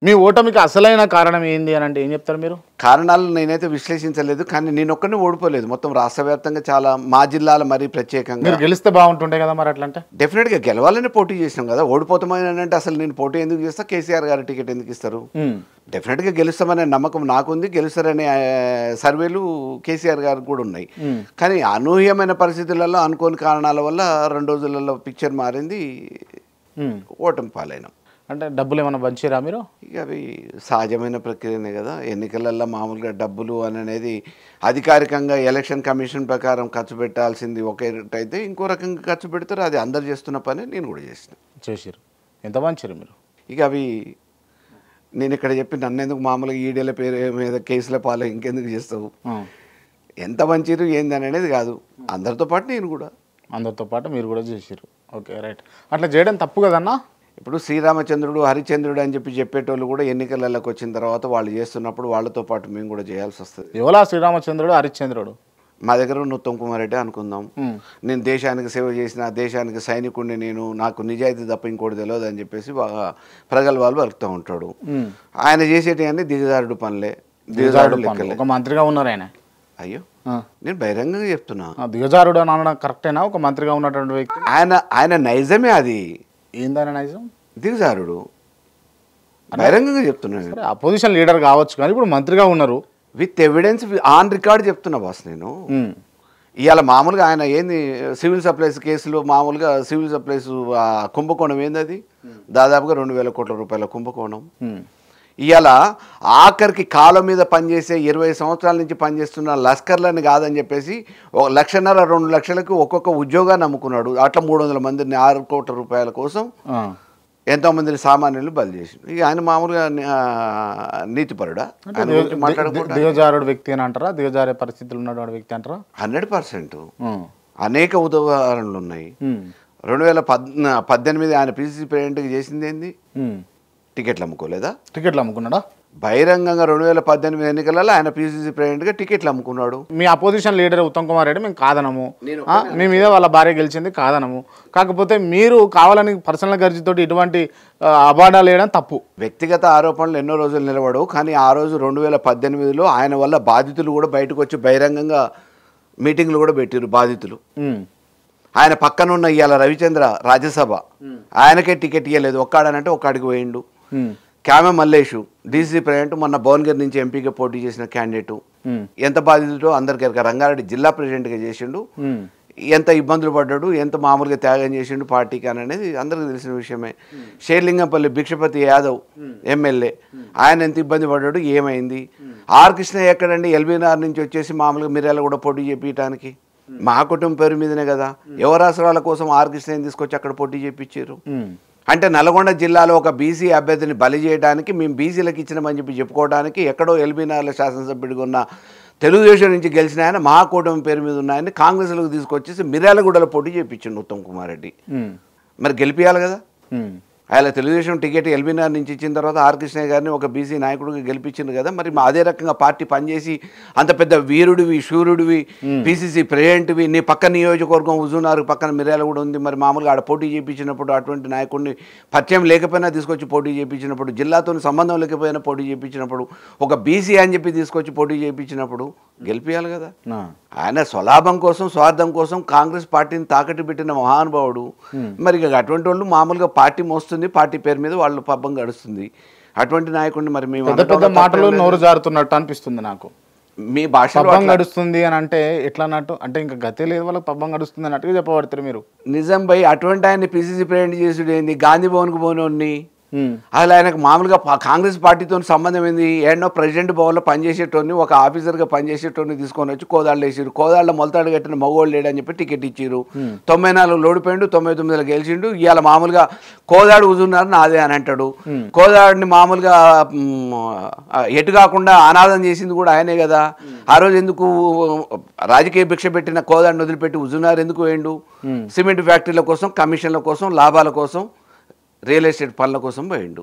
మీ ఓటమికి అసలైన కారణం ఏంది అని అంటే ఏం చెప్తారు మీరు? కారణాలు నేనైతే విశ్లేషించలేదు. కానీ నేనొక్కడినే ఓడిపోలేదు. మొత్తం రాష్ట్ర వ్యాప్తంగా చాలా మా జిల్లాలో మరీ ప్రత్యేకంగా మీరు గెలిస్తే బాగుంటుండే కదా మరి అట్లంటే? డెఫినెట్‌గా గెలవాలని పోటీ చేసినాం కదా! ఓడిపోతామని అంటే అసలు నేను పోటీ ఎందుకు చేస్తా? కేసీఆర్ గారు టికెట్ ఎందుకు ఇస్తారు? డెఫినెట్‌గా గెలుస్తామనే నమ్మకం నాకుంది. గెలుస్తారనే సర్వేలు కేసీఆర్ గారికి కూడా ఉన్నాయి. కానీ అనూహ్యమైన పరిస్థితులలో అనుకోని కారణాల వల్ల 2 రోజులలో పిక్చర్ మారింది. ఓటమి పాలైనాం. అంటే డబ్బులు ఏమైనా పంచిరా మీరు? ఇక అవి సహజమైన ప్రక్రియనే కదా! ఎన్నికలలో మామూలుగా డబ్బులు అనేది అధికారికంగా ఎలక్షన్ కమిషన్ ప్రకారం ఖర్చు పెట్టాల్సింది ఒకటైతే ఇంకో రకంగా ఖర్చు పెడతారు. అది అందరు చేస్తున్న పని నేను కూడా చేసిరు. ఎంత పంచిరు మీరు? ఇక అవి నేను ఇక్కడ చెప్పి నన్నెందుకు మామూలుగా ఈడేల పేరు మీద కేసుల పాలు ఇంకెందుకు చేస్తావు, ఎంత మంచిరు ఏంది అనేది కాదు. అందరితో పాటు నేను కూడా. అందరితో పాటు మీరు కూడా చేసిరు. Okay, right. అట్లా చేయడం తప్పు కదన్నా? ఇప్పుడు శ్రీరామచంద్రుడు హరిచంద్రుడు అని చెప్పేటోళ్ళు కూడా ఎన్నికలలోకి వచ్చిన తర్వాత వాళ్ళు చేస్తున్నప్పుడు వాళ్ళతో పాటు మేము కూడా చేయాల్సి వస్తుంది. ఎవలా శ్రీరామచంద్రుడు హరిశ్చంద్రుడు? మా దగ్గర ఉన్న ఉత్తమ్ కుమార్ రెడ్డి అనుకుందాం. నేను దేశానికి సేవ చేసిన దేశానికి సైనికుడిని, నేను నాకు నిజాయితీ తప్ప ఇంకోటి తెలియదు అని చెప్పేసి బాగా ప్రగల్భాలు వలుకుతూ ఉంటాడు. ఆయన చేసేటి అన్ని దిగజారుడు పనులే, దిగజారుడు లెక్కలే. ఒక మంత్రిగా ఉన్నారు ఆయన. అయ్యో, నేను బహిరంగంగా చెప్తున్నా. దిగజారుడు అని అనడం కరెక్టేనా? ఒక మంత్రిగా ఉన్నటువంటి వ్యక్తి ఆయన నైజమే అది. ఏందని నైజం? దిగజారుడు, బహిరంగంగా చెప్తున్నా. అపోజిషన్ లీడర్ కావచ్చు కానీ ఇప్పుడు మంత్రిగా ఉన్నారు. విత్ ఎవిడెన్స్ ఆన్ రికార్డ్ చెప్తున్నా బాస్. నేను ఇవాళ మామూలుగా ఆయన ఏంది సివిల్ సప్లైస్ కేసులో మామూలుగా సివిల్ సప్లైస్ కుంభకోణం ఏంది, అది దాదాపుగా 2,000 కోట్ల రూపాయల కుంభకోణం. ఇవాళ ఆఖరికి కాలం మీద పనిచేసే 20 సంవత్సరాల నుంచి పనిచేస్తున్న లష్కర్లని కాదని చెప్పేసి 1,50,000 2 లక్షలకు ఒక్కొక్క ఉద్యోగాన్ని నమ్ముకున్నాడు. అట్లా 300 మందిని 6 కోట్ల రూపాయల కోసం ఎంతోమందిని సామాన్యులు బలి చేసి. ఇక ఆయన మామూలుగా నీతిపరుడా? దిగజారుడు వ్యక్తి అని అంటారా? దిగజారే పరిస్థితులు ఉన్నటువంటి వ్యక్తి అంటారా? 100%. అనేక ఉదాహరణలు ఉన్నాయి. 2018 ఆయన పిసిసి ప్రెసిడెంట్గా చేసింది ఏంది? టికెట్లు అమ్ముకోలేదా? టికెట్లు అమ్ముకున్నాడా? బహిరంగంగా 2018 ఎన్నికలలో ఆయన పిసిసి ప్రెసిడెంట్గా టికెట్లు అమ్ముకున్నాడు. మీ అపోజిషన్ లీడర్ ఉత్తమ్ కుమార్ రెడ్డి మేము కాదనము, మీ మీద వాళ్ళ భార్య గెలిచింది కాదనము. కాకపోతే మీరు కావాలని పర్సనల్ గర్జీతోటి ఇటువంటి అబాడాలు వేయడం తప్పు. వ్యక్తిగత ఆరోపణలు ఎన్నో రోజులు నిలబడవు. కానీ ఆ రోజు 2018లో ఆయన వల్ల బాధితులు కూడా బయటకు వచ్చి బహిరంగంగా మీటింగ్లు కూడా పెట్టారు బాధితులు. ఆయన పక్కనున్న ఇవాళ రవిచంద్ర రాజ్యసభ, ఆయనకే టికెట్ ఇవ్వలేదు. ఒక్కడనంటే ఒక్కడికి పోయిండు. క్యామె మల్లేషు డీసీ ప్రెసిడెంట్, మొన్న భువనగిరి నుంచి ఎంపీగా పోటీ చేసిన క్యాండిడేటు, ఎంత బాధితుడో అందరికీ. రంగారెడ్డి జిల్లా ప్రెసిడెంట్గా చేసిండు. ఎంత ఇబ్బందులు పడ్డాడు, ఎంత మామూలుగా త్యాగం చేసిండు పార్టీకి అనేది అందరికీ తెలిసిన విషయమే. షేర్లింగంపల్లి భిక్షపతి యాదవ్ ఎమ్మెల్యే, ఆయన ఎంత ఇబ్బంది పడ్డాడు, ఏమైంది? ఆర్ కృష్ణ ఎక్కడండి? ఎల్బీనగర్ నుంచి వచ్చేసి మామూలుగా మిర్యాల కూడా పోటీ చేపించడానికి మా కుటుంబం పేరు మీదనే కదా. యువరాష్ట్రాల కోసం ఆర్ కృష్ణ తీసుకొచ్చి అక్కడ పోటీ చేపించారు. అంటే నల్గొండ జిల్లాలో ఒక బీసీ అభ్యర్థిని బలి చేయడానికి మేము బీసీలకు ఇచ్చినామని చెప్పుకోవడానికి ఎక్కడో ఎల్బీనగర్లో శాసనసభ్యుడిగా ఉన్న తెలుగుదేశం నుంచి గెలిచిన ఆయన మా కూటమి పేరు మీద ఉన్నాయని కాంగ్రెస్లకు తీసుకొచ్చేసి మిర్యాలగూడలో పోటీ చేయించిండు ఉత్తమ్ కుమార్ రెడ్డి. మరి గెలిపియాలి కదా. ఆయన తెలుగుదేశం టికెట్ ఎల్బీనగర్ నుంచి ఇచ్చిన తర్వాత ఆర్ కృష్ణయ్య గారిని ఒక బీసీ నాయకుడిగా గెలిపించింది కదా. మరి అదే రకంగా పార్టీ పనిచేసి అంత పెద్ద వీరుడివి, శూరుడివి, పిసిసి ప్రెసిడెంట్వి, నీ పక్క నియోజకవర్గం హుజూర్నగర్ పక్కన మిర్యాల కూడా ఉంది. మరి మామూలుగా ఆడ పోటీ చేయించినప్పుడు అటువంటి నాయకుడిని పరిచయం లేకపోయినా తీసుకొచ్చి పోటీ చేయించినప్పుడు, జిల్లాతో సంబంధం లేకపోయినా పోటీ చేయించినప్పుడు, ఒక బీసీ అని చెప్పి తీసుకొచ్చి పోటీ చేయించినప్పుడు గెలిపియాలి కదా. ఆయన స్వలాభం కోసం, స్వార్థం కోసం కాంగ్రెస్ పార్టీని తాకట్టు పెట్టిన మహానుభావుడు. మరి అటువంటి వాళ్ళు మామూలుగా పార్టీ మోస్తుంది, పార్టీ పేరు మీద వాళ్ళు పబ్బం గడుస్తుంది. అటువంటి నాయకుడిని మరి మేము పెద్ద మాటలు నోరు జారుతున్నట్టు అనిపిస్తుంది నాకు. మీ భాష పబ్బం గడుస్తుంది అని అంటే ఎట్లా అన్నట్టు? అంటే ఇంకా గతే లేదు వాళ్ళకి, పబ్బం గడుస్తుంది అన్నట్టుగా చెప్పబడతారు మీరు. నిజం భయ్, అటువంటి ఆయన పిసిసి ప్రెసిడెంట్ చేసుడు ఏంది? గాంధీ భవన్కు పోనోడిని అసలు ఆయనకు మామూలుగా కాంగ్రెస్ పార్టీతో సంబంధం ఏంది? ఏడనో ప్రెసిడెంట్ భవన్లో పనిచేసేటోని, ఒక ఆఫీసర్గా పనిచేసేటోని తీసుకొని వచ్చి కోదాళ్ళు వేసారు. కోదాళ్ళ మొలతాడు కట్టిన మగవాళ్ళు లేడని చెప్పి టికెట్ ఇచ్చారు. 94 ఓడిపోయిండు, 99లో గెలిచిండు. ఇవాళ మామూలుగా కోదాడు హుజూర్నగర్ నాదే అని అంటాడు. కోదాడిని మామూలుగా ఎటు కాకుండా అనాథం చేసింది కూడా ఆయనే కదా. ఆ రోజు ఎందుకు రాజకీయ భిక్ష పెట్టిన కోదాడిని వదిలిపెట్టి హుజూర్నగర్ ఎందుకు పోయిండు? సిమెంట్ ఫ్యాక్టరీల కోసం, కమిషన్ల కోసం, లాభాల కోసం, రియల్ ఎస్టేట్ పనుల కోసం పోయిండు.